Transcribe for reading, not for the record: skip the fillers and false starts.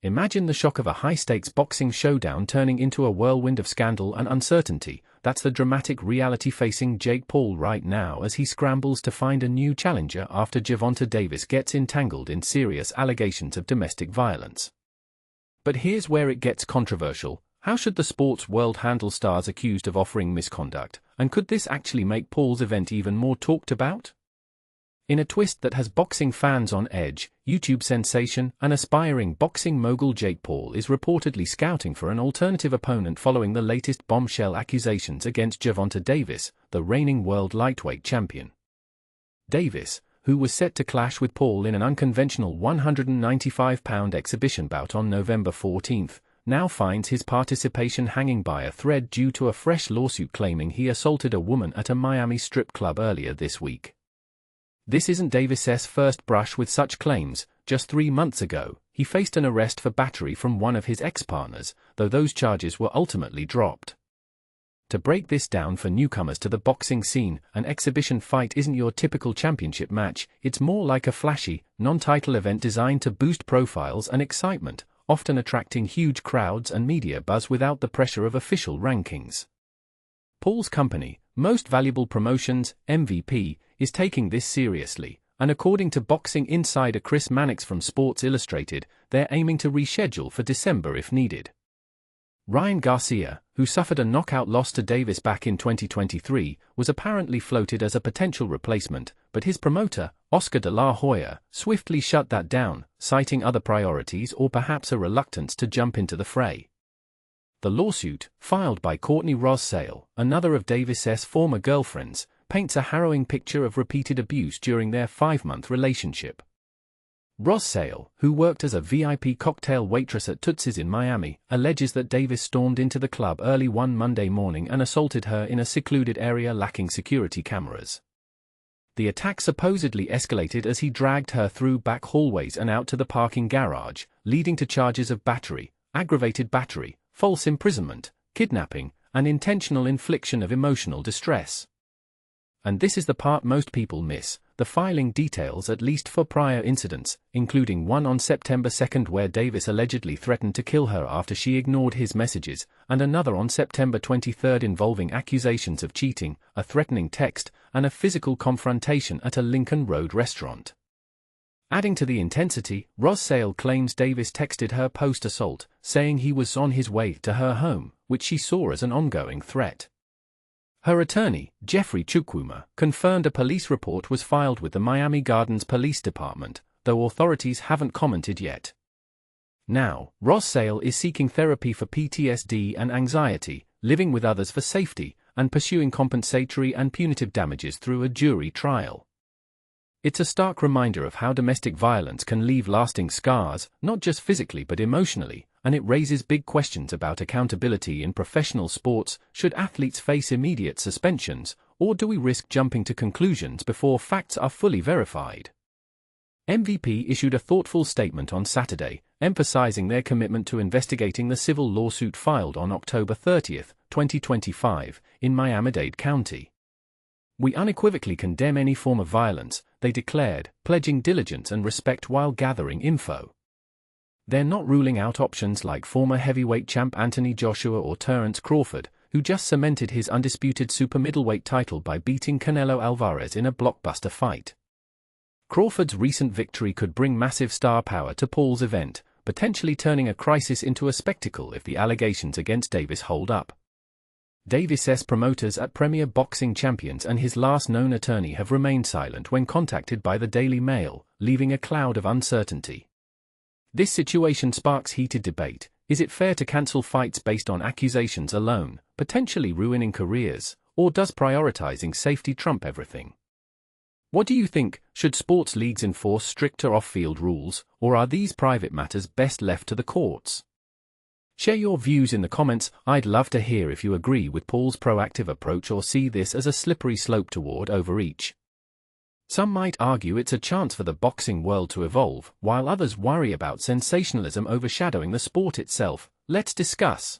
Imagine the shock of a high-stakes boxing showdown turning into a whirlwind of scandal and uncertainty. That's the dramatic reality facing Jake Paul right now as he scrambles to find a new challenger after Gervonta Davis gets entangled in serious allegations of domestic violence. But here's where it gets controversial. How should the sports world handle stars accused of offering misconduct, and could this actually make Paul's event even more talked about? In a twist that has boxing fans on edge, YouTube sensation and aspiring boxing mogul Jake Paul is reportedly scouting for an alternative opponent following the latest bombshell accusations against Gervonta Davis, the reigning world lightweight champion. Davis, who was set to clash with Paul in an unconventional 195-pound exhibition bout on November 14, now finds his participation hanging by a thread due to a fresh lawsuit claiming he assaulted a woman at a Miami strip club earlier this week. This isn't Davis's first brush with such claims. Just 3 months ago, he faced an arrest for battery from one of his ex-partners, though those charges were ultimately dropped. To break this down for newcomers to the boxing scene, an exhibition fight isn't your typical championship match. It's more like a flashy, non-title event designed to boost profiles and excitement, often attracting huge crowds and media buzz without the pressure of official rankings. Paul's company, Most Valuable Promotions, MVP, is taking this seriously, and according to boxing insider Chris Mannix from Sports Illustrated, they're aiming to reschedule for December if needed. Ryan Garcia, who suffered a knockout loss to Davis back in 2023, was apparently floated as a potential replacement, but his promoter, Oscar de la Hoya, swiftly shut that down, citing other priorities or perhaps a reluctance to jump into the fray. The lawsuit, filed by Courtney Rossel, another of Davis's former girlfriends, paints a harrowing picture of repeated abuse during their 5-month relationship. Rossel, who worked as a VIP cocktail waitress at Tootsie's in Miami, alleges that Davis stormed into the club early one Monday morning and assaulted her in a secluded area lacking security cameras. The attack supposedly escalated as he dragged her through back hallways and out to the parking garage, leading to charges of battery, aggravated battery, false imprisonment, kidnapping, and intentional infliction of emotional distress. And this is the part most people miss. The filing details at least for prior incidents, including one on September 2 where Davis allegedly threatened to kill her after she ignored his messages, and another on September 23 involving accusations of cheating, a threatening text, and a physical confrontation at a Lincoln Road restaurant. Adding to the intensity, Rossel claims Davis texted her post-assault, saying he was on his way to her home, which she saw as an ongoing threat. Her attorney, Jeffrey Chukwuma, confirmed a police report was filed with the Miami Gardens Police Department, though authorities haven't commented yet. Now, Rossel is seeking therapy for PTSD and anxiety, living with others for safety, and pursuing compensatory and punitive damages through a jury trial. It's a stark reminder of how domestic violence can leave lasting scars, not just physically but emotionally, and it raises big questions about accountability in professional sports. Should athletes face immediate suspensions, or do we risk jumping to conclusions before facts are fully verified? MVP issued a thoughtful statement on Saturday, emphasizing their commitment to investigating the civil lawsuit filed on October 30, 2025, in Miami-Dade County. "We unequivocally condemn any form of violence," they declared, pledging diligence and respect while gathering info. They're not ruling out options like former heavyweight champ Anthony Joshua or Terence Crawford, who just cemented his undisputed super middleweight title by beating Canelo Alvarez in a blockbuster fight. Crawford's recent victory could bring massive star power to Paul's event, potentially turning a crisis into a spectacle if the allegations against Davis hold up. Davis's promoters at Premier Boxing Champions and his last known attorney have remained silent when contacted by the Daily Mail, leaving a cloud of uncertainty. This situation sparks heated debate. Is it fair to cancel fights based on accusations alone, potentially ruining careers, or does prioritizing safety trump everything? What do you think? Should sports leagues enforce stricter off-field rules, or are these private matters best left to the courts? Share your views in the comments. I'd love to hear if you agree with Paul's proactive approach or see this as a slippery slope toward overreach. Some might argue it's a chance for the boxing world to evolve, while others worry about sensationalism overshadowing the sport itself. Let's discuss.